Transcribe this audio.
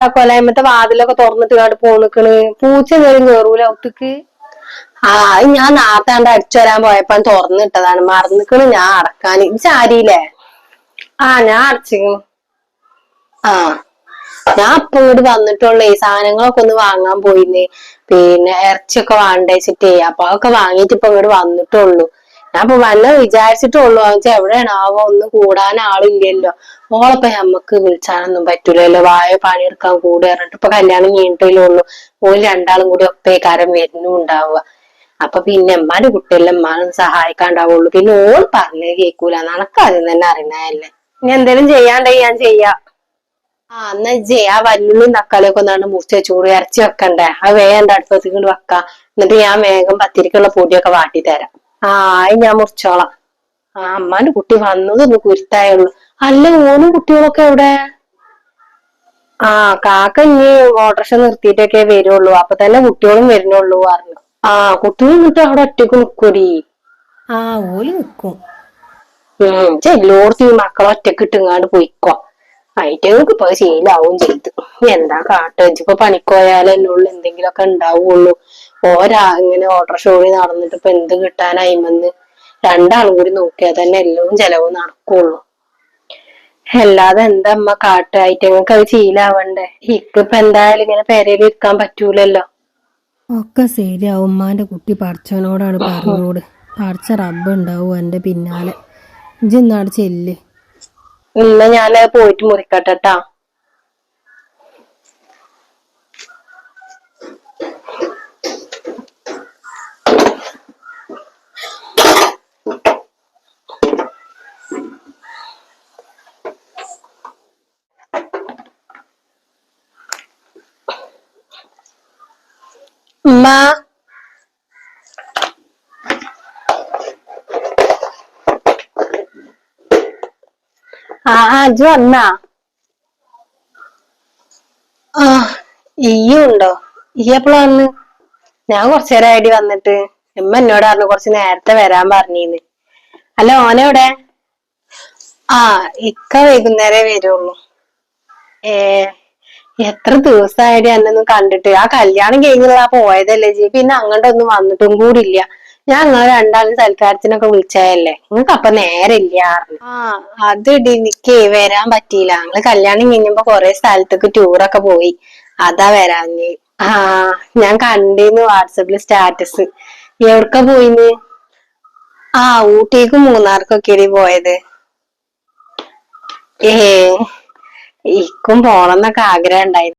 കൊലായ്മത്തെ വാതിലൊക്കെ തുറന്നിട്ട് കാട് പോന്നിക്കണ്. പൂച്ച എന്തെങ്കിലും കേറൂല ഒത്തുക്ക്. അത് ഞാൻ നാത്താണ്ട് അടിച്ചു വരാൻ പോയപ്പോ തുറന്നിട്ടതാണ്. മറന്നിക്കണ് ഞാൻ അടക്കാൻ. ചാരിയില്ലേ? ഞാൻ അടച്ചിക്കണു. ആ ഞാൻ ഇപ്പൊ ഇങ്ങോട്ട് വന്നിട്ടുള്ളേ. സാധനങ്ങളൊക്കെ ഒന്ന് വാങ്ങാൻ പോയിന്നേ. പിന്നെ ഇറച്ചിയൊക്കെ വാണ്ടേച്ചിട്ടേ. അപ്പൊ അതൊക്കെ വാങ്ങിട്ട് ഇപ്പൊ ഇങ്ങോട്ട് വന്നിട്ടുള്ളൂ. ഞാൻ ഇപ്പൊ വല്ല വിചാരിച്ചിട്ടുള്ളൂ. വെച്ചാ എവിടെയാണാവോ ഒന്ന് കൂടാൻ ആളില്ലല്ലോ. ഓളപ്പൊ നമ്മക്ക് വിളിച്ചാനൊന്നും പറ്റൂലല്ലോ. വായ പണിയെടുക്കാൻ കൂടെ പറഞ്ഞിട്ട് ഇപ്പൊ കല്യാണം കഴിഞ്ഞിട്ടേ ഉള്ളൂ. ഓല് രണ്ടാളും കൂടി ഒപ്പേക്കാരം വരുന്നുണ്ടാവുക. അപ്പൊ പിന്നെ ഉമ്മാന്റെ കുട്ടിയെല്ലാം ഉമ്മാനും സഹായിക്കാണ്ടാവുള്ളൂ. പിന്നെ ഓൾ പറഞ്ഞത് കേൾക്കൂല. നടക്കാദ്യം തന്നെ അറിയണല്ലേ. ഇനി എന്തേലും ചെയ്യാണ്ടെങ്കിൽ ഞാൻ ചെയ്യാം. എന്നാ ആ വല്ലുള്ളിയും തക്കാളിയൊക്കെ ഒന്നാണ്ട് മുറിച്ച് വെച്ചൂടി. ഇറച്ചി വെക്കണ്ടേ? അത് വേഗം അടുപ്പത്തേക്ക് വെക്കാം. എന്നിട്ട് ഞാൻ വേഗം പത്തിരിക്കുള്ള പൊടിയൊക്കെ വാട്ടി തരാം. അത് ഞാൻ മുറിച്ചോളാം. അമ്മാന്റെ കുട്ടി വന്നതൊന്ന് കുരുത്തായുള്ളൂ. അല്ല, ഓനും കുട്ടികളൊക്കെ എവിടെ? കാക്ക ഇനി ഓട്ടോറിക്ഷ നിർത്തിയിട്ടൊക്കെ വരുള്ളൂ. അപ്പൊ തന്നെ കുട്ടികളും വരുന്നുള്ളൂ പറഞ്ഞു. കുട്ടികൾ എന്നിട്ട് അവിടെ ഒറ്റക്ക് നിക്കൂടി. ഓല് നിക്കും. ചെല്ലോടത്ത് ഈ മക്കളെ ഒറ്റക്ക് ഇട്ടുങ്ങാണ്ട് പോയിക്കോ. അയിറ്റങ്ങൾക്ക് ഇപ്പൊ ശീലാവും ചെയ്തു. എന്താ കാട്ടുവെച്ചിപ്പോ പണിക്കോയാലല്ലേ ഉള്ളു എന്തെങ്കിലുമൊക്കെ ഉണ്ടാവുള്ളൂ. ഇങ്ങനെ ഓട്ടോറിക്ഷ ഓടി നടന്നിട്ട് ഇപ്പൊ എന്ത് കിട്ടാനായിമെന്ന്. രണ്ടാളും കൂടി നോക്കിയാൽ തന്നെ എല്ലാം ചെലവും നടക്കുള്ളൂ. അല്ലാതെ എന്താ അമ്മ കാട്ടായിട്ടങ്ങൾക്ക് അത് ശീലാവണ്ടേ. ഇക്കിപ്പൊ എന്തായാലും ഇങ്ങനെ പെരയിൽ ഇരിക്കാൻ പറ്റൂലല്ലോ. ഒക്കെ ശരിയാവും. ഉമ്മാന്റെ കുട്ടി പടച്ചവനോടാണ് പറഞ്ഞോട്. പടച്ച റബ്ബ് ഉണ്ടാവും എന്റെ പിന്നാലെ. ഇജ്ജ് ചെല്ല്. ഇന്ന് ഞാൻ പോയിട്ട് മുറിക്കട്ടെട്ടാ. ഉമ്മ, അജു വന്നാ? ഈയും ഉണ്ടോ? ഈ എപ്പോഴാ വന്ന്? ഞാൻ കൊറച്ചു നേരം ആയിട്ട് വന്നിട്ട്. ഉമ്മ എന്നോട് പറഞ്ഞു കുറച്ച് നേരത്തെ വരാൻ പറഞ്ഞിന്ന്. അല്ല, ഓനെവിടെ? ഇക്ക വൈകുന്നേരേ വരുള്ളൂ. എത്ര ദിവസമായിട്ട് എന്നൊന്നും കണ്ടിട്ട്. ആ കല്യാണം കഴിഞ്ഞാ പോയതല്ലേ ജി. പിന്നെ അങ്ങോട്ടൊന്നും വന്നിട്ടും കൂടില്ല. ഞാൻ നിങ്ങൾ രണ്ടാളും സൽക്കാരത്തിനൊക്കെ വിളിച്ചതല്ലേ. നിങ്ങക്ക് അപ്പൊ നേരില്ല. അത് എനിക്ക് വരാൻ പറ്റിയില്ല. ഞങ്ങള് കല്യാണം കഴിഞ്ഞപ്പോ കൊറേ സ്ഥലത്തേക്ക് ടൂറൊക്കെ പോയി. അതാ വരാഞ്ഞ്. ഞാൻ കണ്ടിരുന്നു വാട്സപ്പില് സ്റ്റാറ്റസ്. എവിടക്ക പോയിന്ന്? ഊട്ടിക്കും മൂന്നാർക്കൊക്കെ പോയത്. ഇക്കും പോണം എന്നൊക്കെ ആഗ്രഹം ഉണ്ടായിരുന്നു.